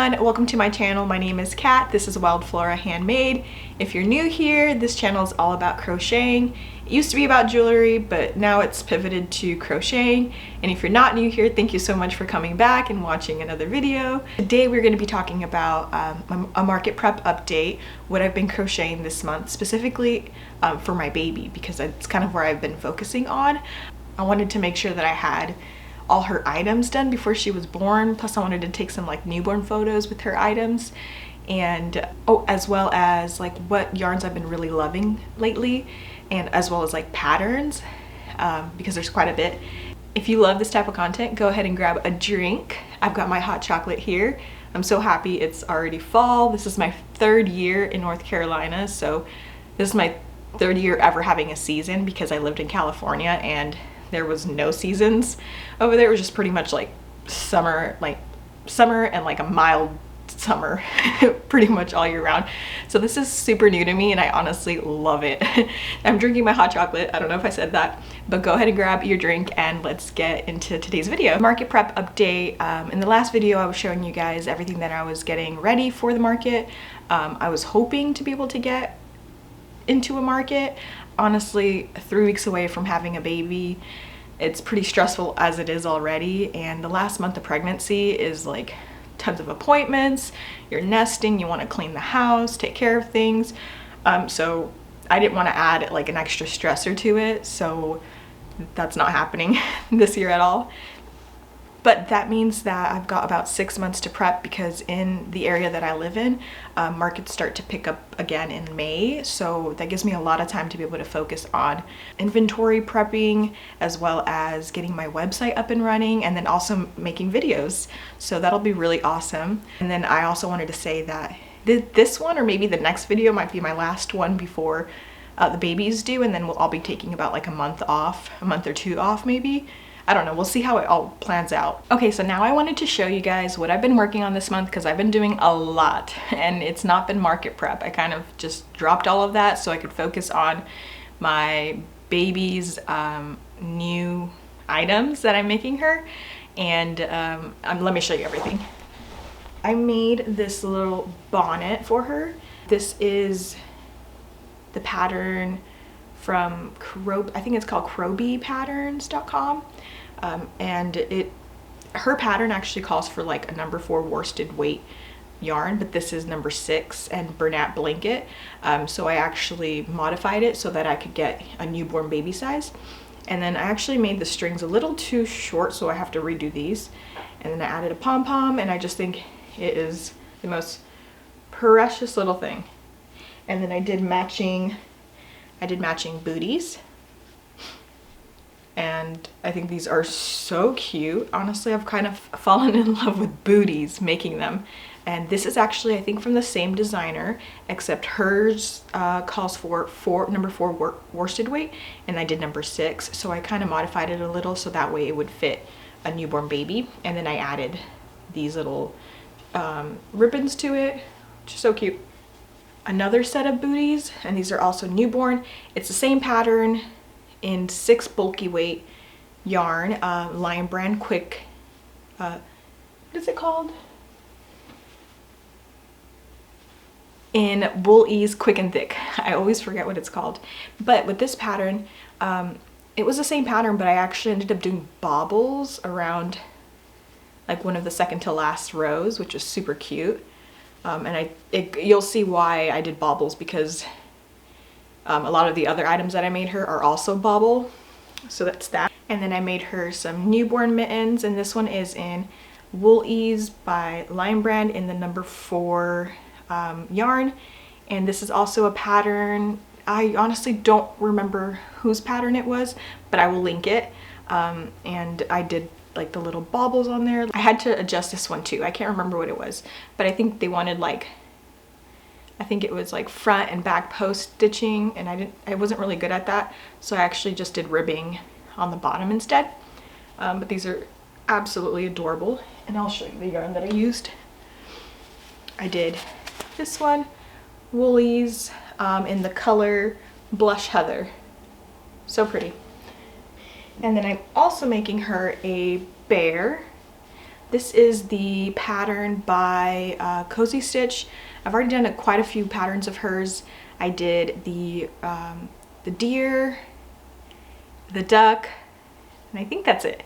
everyone, welcome to my channel. My name is Kat. This is Wild Flora Handmade. If you're new here, this channel is all about crocheting. It used to be about jewelry, but now it's pivoted to crocheting. And if you're not new here, thank you so much for coming back and watching another video. Today we're going to be talking about a market prep update, what I've been crocheting this month, specifically for my baby, because it's kind of where I've been focusing on. I wanted to make sure that I had all her items done before she was born, plus I wanted to take some like newborn photos with her items, and as well as like what yarns I've been really loving lately, and as well as like patterns, because there's quite a bit. If you love this type of content, go ahead and grab a drink. I've got my hot chocolate here. I'm so happy it's already fall. This is my third year in North Carolina, so this is my third year ever having a season, because I lived in California and there was no seasons over there. It was just pretty much like summer and like a mild summer pretty much all year round. So this is super new to me and I honestly love it. I'm drinking my hot chocolate. I don't know if I said that, but go ahead and grab your drink and let's get into today's video. Market prep update. In the last video I was showing you guys everything that I was getting ready for the market. I was hoping to be able to get into a market. Honestly, 3 weeks away from having a baby, it's pretty stressful as it is already, and the last month of pregnancy is like tons of appointments, you're nesting, you want to clean the house, take care of things, so I didn't want to add like an extra stressor to it, so that's not happening this year at all. But that means that I've got about 6 months to prep, because in the area that I live in, markets start to pick up again in May. So that gives me a lot of time to be able to focus on inventory prepping, as well as getting my website up and running, and then also making videos. So that'll be really awesome. And then I also wanted to say that this one, or maybe the next video, might be my last one before the baby's due, and then I'll be taking about like a month or two off maybe. I don't know, we'll see how it all plans out. Okay, so now I wanted to show you guys what I've been working on this month, because I've been doing a lot and it's not been market prep. I kind of just dropped all of that so I could focus on my baby's new items that I'm making her. And let me show you everything. I made this little bonnet for her. This is the pattern from I think it's called crowbeepatterns.com. And her pattern actually calls for like a number 4 worsted weight yarn, but this is number 6 and Bonnet blanket. So I actually modified it so that I could get a newborn baby size. And then I actually made the strings a little too short, so I have to redo these. And then I added a pom-pom, and I just think it is the most precious little thing. And then I did matching booties, and I think these are so cute. Honestly, I've kind of fallen in love with booties, making them. And this is actually, I think, from the same designer, except hers calls for number 4 worsted weight, and I did number 6, so I kind of modified it a little so that way it would fit a newborn baby. And then I added these little ribbons to it, which is so cute. Another set of booties, and these are also newborn. It's the same pattern in 6 bulky weight yarn, Lion Brand Quick, what is it called? In Wool Ease Quick and Thick. I always forget what it's called. But with this pattern, it was the same pattern, but I actually ended up doing bobbles around like one of the second to last rows, which is super cute. And you'll see why I did baubles, because a lot of the other items that I made her are also bobble, so that's that. And then I made her some newborn mittens, and this one is in Wool Ease by Lion Brand in the number 4 yarn. And this is also a pattern, I honestly don't remember whose pattern it was, but I will link it. And I did like the little baubles on there. I had to adjust this one too. I can't remember what it was, but I think they wanted like, I think it was like front and back post stitching, and I wasn't really good at that, so I actually just did ribbing on the bottom instead. But these are absolutely adorable, and I'll show you the yarn that I used. I did this one, Woolies, in the color Blush Heather. So pretty. And then I'm also making her a bear. This is the pattern by Cozy Stitch. I've already done quite a few patterns of hers. I did the deer, the duck, and I think that's it.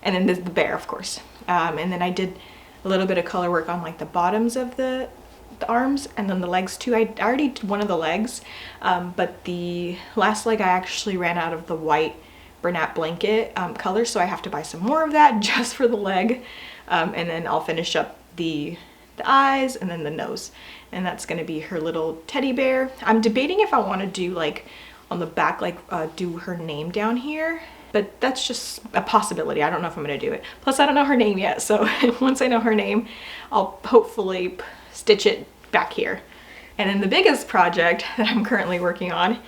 And then there's the bear, of course. And then I did a little bit of color work on like the bottoms of the arms and then the legs too. I already did one of the legs, but the last leg I actually ran out of the white Bernat blanket color, so I have to buy some more of that just for the leg. And then I'll finish up the eyes and then the nose. And that's gonna be her little teddy bear. I'm debating if I wanna do like on the back, like do her name down here, but that's just a possibility. I don't know if I'm gonna do it. Plus I don't know her name yet, so once I know her name, I'll hopefully stitch it back here. And then the biggest project that I'm currently working on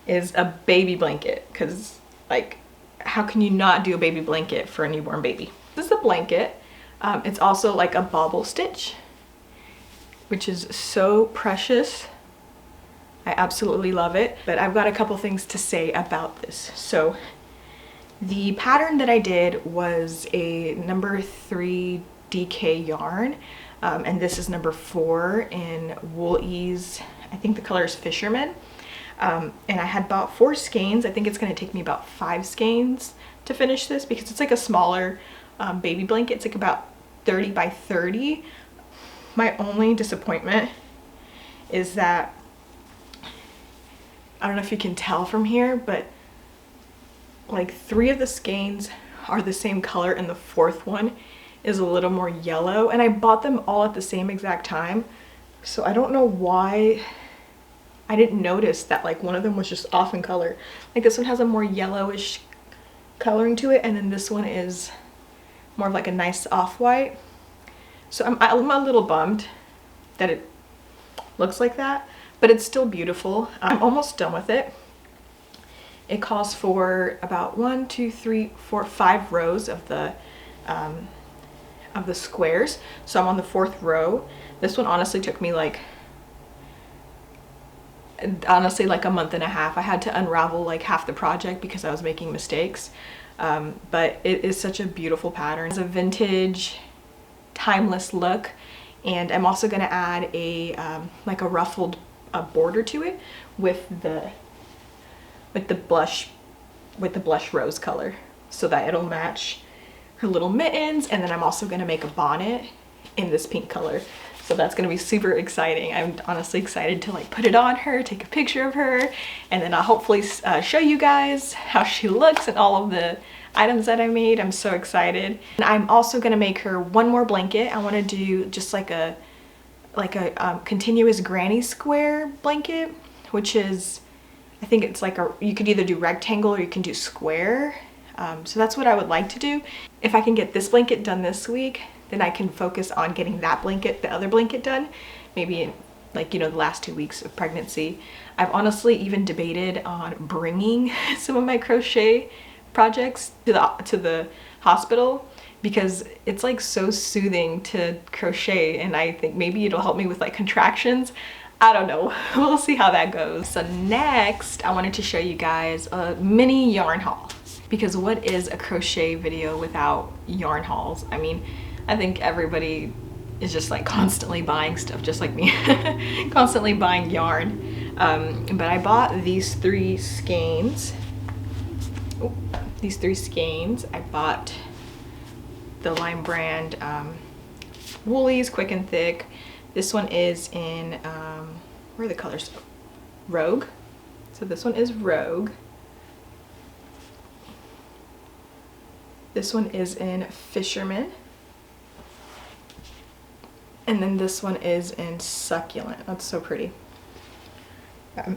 is a baby blanket, because like, how can you not do a baby blanket for a newborn baby? This is a blanket. It's also like a bobble stitch, which is so precious. I absolutely love it. But I've got a couple things to say about this. So the pattern that I did was a number 3 DK yarn. And this is number 4 in Wool Ease. I think the color is Fisherman. And I had bought 4 skeins. I think it's going to take me about 5 skeins to finish this because it's like a smaller baby blanket. It's like about 30 by 30. My only disappointment is that, I don't know if you can tell from here, but like 3 of the skeins are the same color and the 4th one is a little more yellow, and I bought them all at the same exact time, so I don't know why I didn't notice that like one of them was just off in color. Like this one has a more yellowish coloring to it, and then this one is more of like a nice off-white. So I'm a little bummed that it looks like that, but it's still beautiful. I'm almost done with it. It calls for about 1, 2, 3, 4, 5 rows of the squares. So I'm on the 4th row. This one honestly took me like a month and a half. I had to unravel like half the project because I was making mistakes. But it is such a beautiful pattern. It's a vintage, timeless look, and I'm also going to add a like a ruffled border to it with the blush rose color, so that it'll match her little mittens. And then I'm also going to make a bonnet in this pink color. So that's going to be super exciting. I'm honestly excited to like put it on her, take a picture of her, and then I'll hopefully show you guys how she looks and all of the items that I made. I'm so excited. And I'm also going to make her one more blanket. I want to do just like a continuous granny square blanket, which is, I think it's like you could either do rectangle or you can do square. So that's what I would like to do. If I can get this blanket done this week, then I can focus on getting that blanket, the other blanket done, maybe in like, you know, the last 2 weeks of pregnancy. I've honestly even debated on bringing some of my crochet projects to the hospital, because it's like so soothing to crochet, and I think maybe it'll help me with like contractions. I don't know. We'll see how that goes. So next, I wanted to show you guys a mini yarn haul, because what is a crochet video without yarn hauls? I mean, I think everybody is just like constantly buying stuff, just like me, constantly buying yarn. But I bought these 3 skeins. Oh, these 3 skeins. I bought the Lime brand Woolies Quick and Thick. This one is in, where are the colors? Rogue. So this one is Rogue. This one is in Fisherman. And then this one is in Succulent. That's so pretty.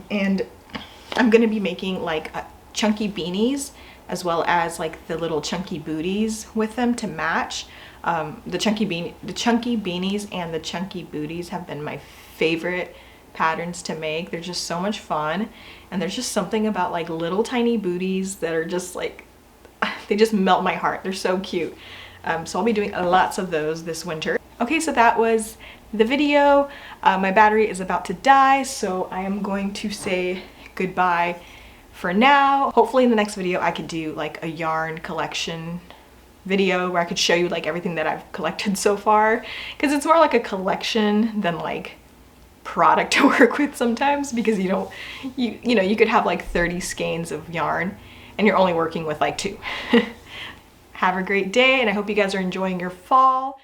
And I'm gonna be making like chunky beanies, as well as like the little chunky booties with them to match. The chunky beanies and the chunky booties have been my favorite patterns to make. They're just so much fun, and there's just something about like little tiny booties that are just like, they just melt my heart. They're so cute. So I'll be doing lots of those this winter. Okay, so that was the video. My battery is about to die, so I am going to say goodbye for now. Hopefully in the next video I could do like a yarn collection video where I could show you like everything that I've collected so far, because it's more like a collection than like product to work with sometimes, because you know, you could have like 30 skeins of yarn and you're only working with like 2. Have a great day, and I hope you guys are enjoying your fall.